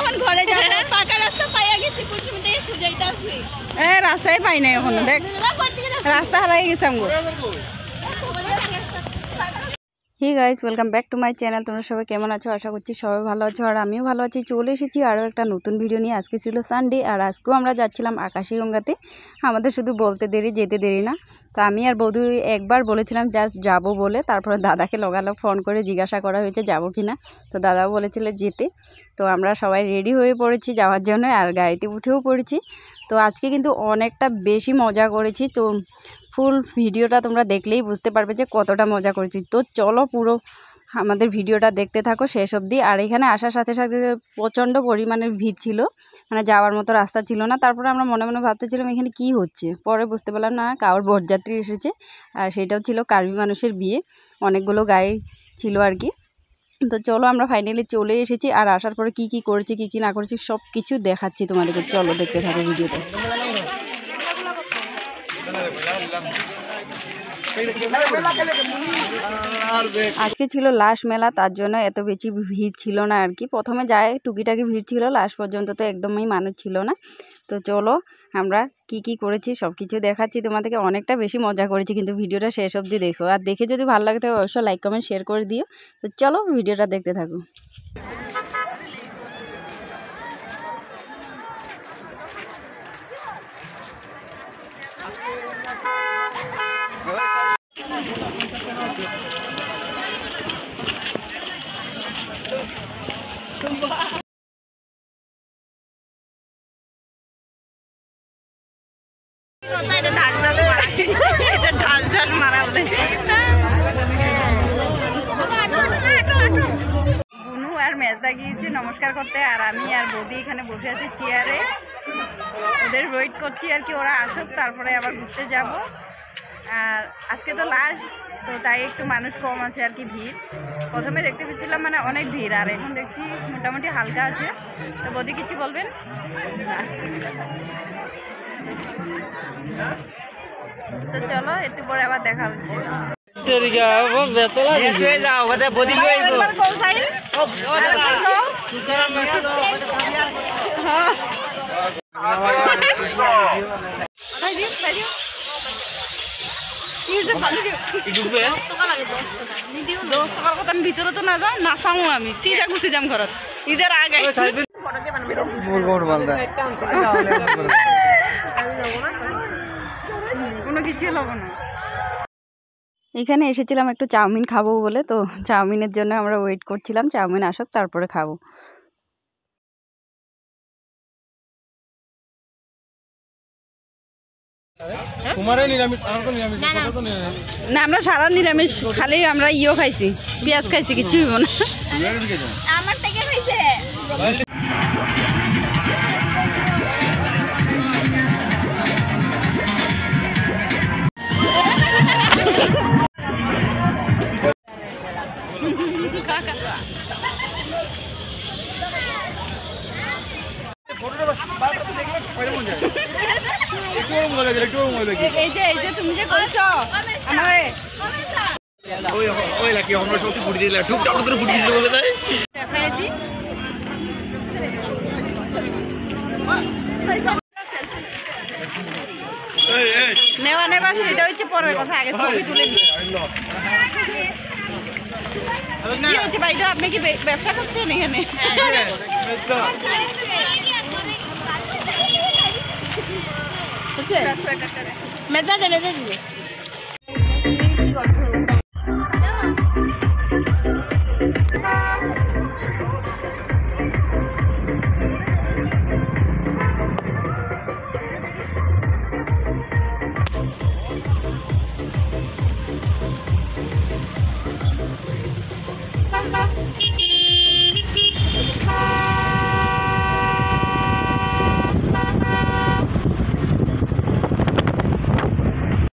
এখন ঘরে যাব পাকা রাস্তা পাইয়া গেছি কুলসুমি থেকে সুজাইতাছি রাস্তায় পাই নাই এখনো দেখ রাস্তা হারাই গেছে আমগো hey guys welcome back to my channel তোমরা সবাই কেমন আছো আশা করছি সবাই ভালো আছো আর আমিও ভালো আছি চলে এসেছি আরও একটা নতুন ভিডিও নিয়ে আজকে ছিল সানডে আর আজকেও আমরা যাচ্ছিলাম আকাশীগঙ্গাতে আমাদের শুধু বলতে দেরি যেতে দেরি না তো আমি আর বৌদি একবার বলেছিলাম জাস্ট যাবো বলে তারপরে দাদাকে লগালগ ফোন করে জিজ্ঞাসা করা হয়েছে যাবো কি না তো দাদাও বলেছিল যেতে তো আমরা সবাই রেডি হয়ে পড়েছি যাওয়ার জন্য আর গাড়িতে উঠেও পড়েছি তো আজকে কিন্তু অনেকটা বেশি মজা করেছি তো ফুল ভিডিওটা তোমরা দেখলেই বুঝতে পারবে যে কতটা মজা করেছি তো চলো পুরো আমাদের ভিডিওটা দেখতে থাকো শেষ অবধি আর এখানে আসার সাথে সাথে প্রচণ্ড পরিমাণের ভিড় ছিল মানে যাওয়ার মতো রাস্তা ছিল না তারপরে আমরা মনে মনে ভাবতেছিলাম এখানে কি হচ্ছে পরে বুঝতে পারলাম না কারোর বরযাত্রী এসেছে আর সেটাও ছিল কার্বি মানুষের বিয়ে অনেকগুলো গাড়ি ছিল আর কি তো চলো আমরা ফাইনালি চলে এসেছি আর আসার পরে কি কি করেছি কি কি না করেছি সব কিছু দেখাচ্ছি তোমাদেরকে চলো দেখতে থাকো ভিডিওটা আজকে ছিল লাস্ট মেলা তার জন্য এত বেশি ভিড় ছিল না আর কি প্রথমে যায় টুকিটাকি ভিড় ছিল লাস্ট পর্যন্ত তো একদমই মানুষ ছিল না তো চলো আমরা কি কি করেছি সব কিছু দেখাচ্ছি তোমাদেরকে অনেকটা বেশি মজা করেছি কিন্তু ভিডিওটা শেষ অবধি দেখো আর দেখে যদি ভালো লাগে তাহলে অবশ্যই লাইক কমেন্ট শেয়ার করে দিও তো চলো ভিডিওটা দেখতে থাকো বুনু আর মেজদা গিয়েছে নমস্কার করতে আর আমি আর বৌদি এখানে বসে আছি চেয়ারে ওদের ওয়েট করছি আর কি ওরা আসুক তারপরে আবার ঘুরতে যাব আর আজকে তো লাস্ট তো তাই একটু মানুষ কম আছে আর কি ভিড় প্রথমে দেখতে পেয়েছিলাম মানে অনেক ভিড় আর এখন দেখছি মোটামুটি হালকা আছে তো বৌদি কিছু বলবেন তো চলো একটু পরে আবার দেখা হচ্ছে ভিতরে তো না যাও নাচামো আমি সিজা গুছি যাম ঘরত ঈদের আগে কোনো কিছু হবো না এখানে এসেছিলাম একটু চাউমিন খাবো বলে তো চাউমিনের জন্য আমরা ওয়েট করছিলাম চাউমিন আসুক তারপরে খাবো না আমরা সারা নিরামিষ খালি আমরা ইও খাইছি পেঁয়াজ খাইছি কিছু হইব না আমার থেকে খাইছে এই যে তুমি যে করছো আমারে ওই লাগি আমরা সব ফুটি দিলা ঠুক ঠাক করে ফুটি দিতে বলে তাই দেখাইছি নেওয়া নেবা সেটা হচ্ছে পরের কথা আগে ছবি তুলে দিই কি হচ্ছে ভাইটা আপনি কি ব্যবসা করছেন এখানে মেজা দে